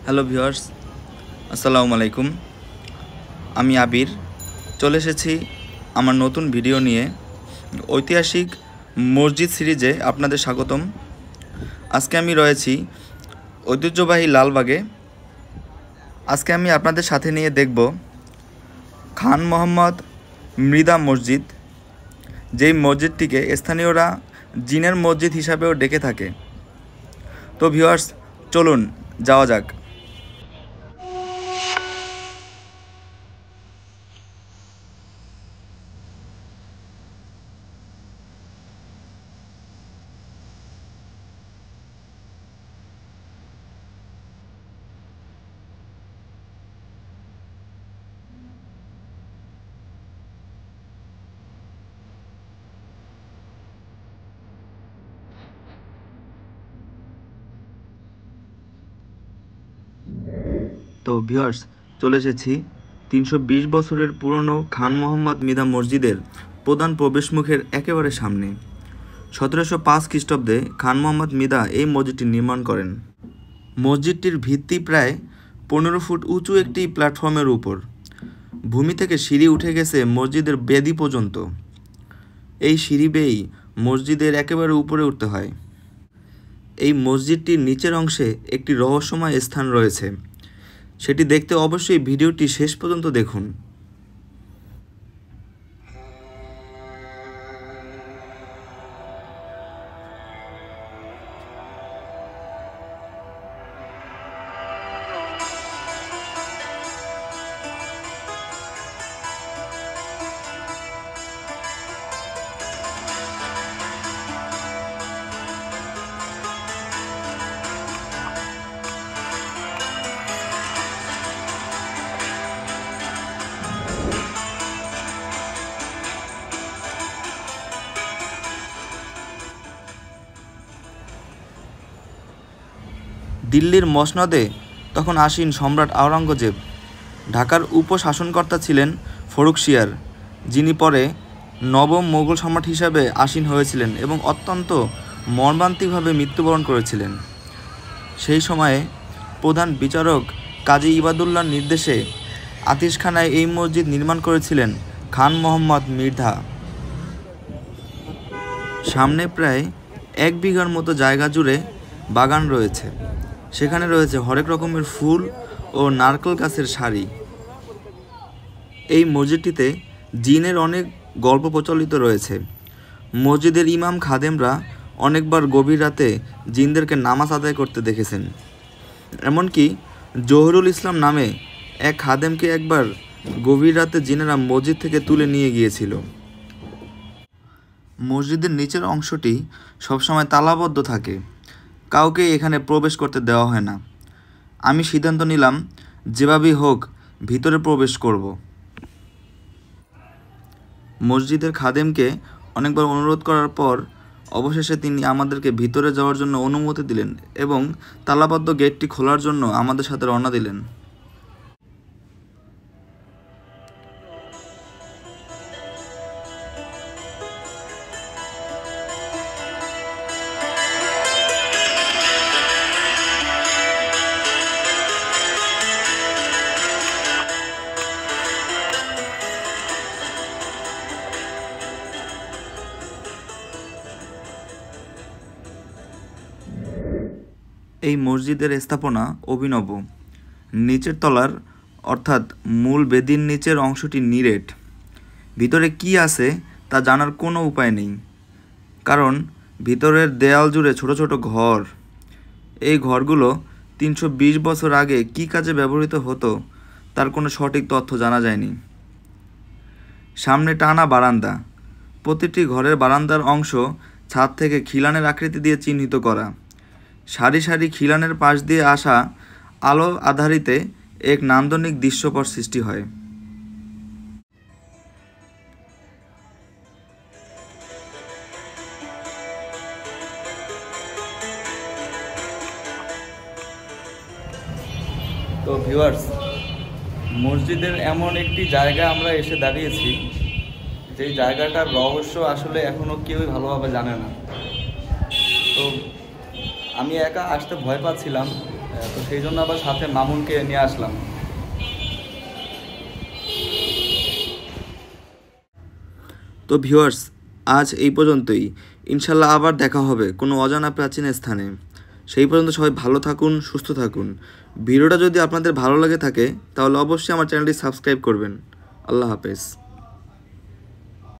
Hello viewers, আসসালামু আলাইকুম। আমি আবির চলে এসেছি আমার নতুন ভিডিও নিয়ে। ঐতিহাসিক মসজিদ সিরিজে আপনাদের স্বাগতম। আজকে আমি রয়েছি ঐতিহ্যবাহী লালবাগে। আজকে আমি আপনাদের সাথে নিয়ে দেখব খান মোহাম্মদ মৃধা মসজিদ, যেই মসজিদটিকে স্থানীয়রা জিনের মসজিদ হিসাবেও ডেকে থাকে। তো ভিউয়ার্স, চলুন যাওয়া যাক। তো ভিউয়ার্স, চলে এসেছি 320 বছরের পুরনো খান মোহাম্মদ মৃধা মসজিদের প্রধান প্রবেশমুখের একেবারে সামনে। 1705 খ্রিস্টাব্দে খান মোহাম্মদ মৃধা এই মসজিদটি নির্মাণ করেন। মসজিদটির ভিত্তি প্রায় 15 ফুট উঁচু একটি প্ল্যাটফর্মের উপর। ভূমি থেকে সিঁড়ি উঠে গেছে মসজিদের বেদি পর্যন্ত। এই সিঁড়ি বেয়েই মসজিদের একেবারে উপরে উঠতে হয়। এই মসজিদটির নিচের অংশে একটি রহস্যময় স্থান রয়েছে। সেটি দেখতে অবশ্যই ভিডিওটি শেষ পর্যন্ত দেখুন। দিল্লির মসনদে তখন আসীন সম্রাট আওরঙ্গজেব। ঢাকার উপশাসনকর্তা ছিলেন ফরুখশিয়ার, যিনি পরে নবম মোগল সম্রাট হিসাবে আসীন হয়েছিলেন এবং অত্যন্ত মর্মান্তিকভাবে মৃত্যুবরণ করেছিলেন। সেই সময়ে প্রধান বিচারক কাজী ইবাদুল্লাহর নির্দেশে আতিশখানায় এই মসজিদ নির্মাণ করেছিলেন খান মোহাম্মদ মৃধা। সামনে প্রায় 1 বিঘার মতো জায়গা জুড়ে বাগান রয়েছে। সেখানে রয়েছে হরেক রকমের ফুল ও নারকেল গাছের সারি। এই মসজিদটিতে জিনের অনেক গল্প প্রচলিত রয়েছে। মসজিদের ইমাম খাদেমরা অনেকবার গভীর রাতে জিনদেরকে নামাজ আদায় করতে দেখেছেন। এমনকি জহুরুল ইসলাম নামে এক খাদেমকে একবার গভীর রাতে জিনেরা মসজিদ থেকে তুলে নিয়ে গিয়েছিল। মসজিদের নিচের অংশটি সবসময় তালাবদ্ধ থাকে, কাউকে এখানে প্রবেশ করতে দেওয়া হয় না। আমি সিদ্ধান্ত নিলাম যেভাবেই হোক ভিতরে প্রবেশ করব। মসজিদের খাদেমকে অনেকবার অনুরোধ করার পর অবশেষে তিনি আমাদেরকে ভিতরে যাওয়ার জন্য অনুমতি দিলেন এবং তালাবদ্ধ গেটটি খোলার জন্য আমাদের সাথে রওনা দিলেন। এই মসজিদের স্থাপনা অভিনব। নিচের তলার অর্থাৎ মূল বেদির নিচের অংশটি নিরেট। ভিতরে কি আছে তা জানার কোনো উপায় নেই, কারণ ভিতরের দেয়াল জুড়ে ছোট ছোট ঘর। এই ঘরগুলো 320 বছর আগে কি কাজে ব্যবহৃত হতো তার কোনো সঠিক তথ্য জানা যায়নি। সামনে টানা বারান্দা। প্রতিটি ঘরের বারান্দার অংশ ছাদ থেকে খিলানের আকৃতি দিয়ে চিহ্নিত করা। সারি সারি খিলানের পাশ দিয়ে আসা আলো আধারিতে এক নান্দনিক দৃশ্যপট সৃষ্টি হয়। তো ভিউয়ার্স, মসজিদের এমন একটি জায়গা আমরা এসে দাঁড়িয়েছি যেই জায়গাটার রহস্য আসলে এখনও কেউই ভালোভাবে জানে না। তো আমি একা আসতে ভয় পাচ্ছিলাম, তো সেই জন্য আবার সাথে মামুনকে নিয়ে আসলাম। তো ভিউয়ার্স, আজ এই পর্যন্তই। ইনশাল্লাহ আবার দেখা হবে কোনো অজানা প্রাচীন স্থানে। সেই পর্যন্ত সবাই ভালো থাকুন, সুস্থ থাকুন। ভিডিওটা যদি আপনাদের ভালো লাগে থাকে তাহলে অবশ্যই আমার চ্যানেলটি সাবস্ক্রাইব করবেন। আল্লাহ হাফেজ।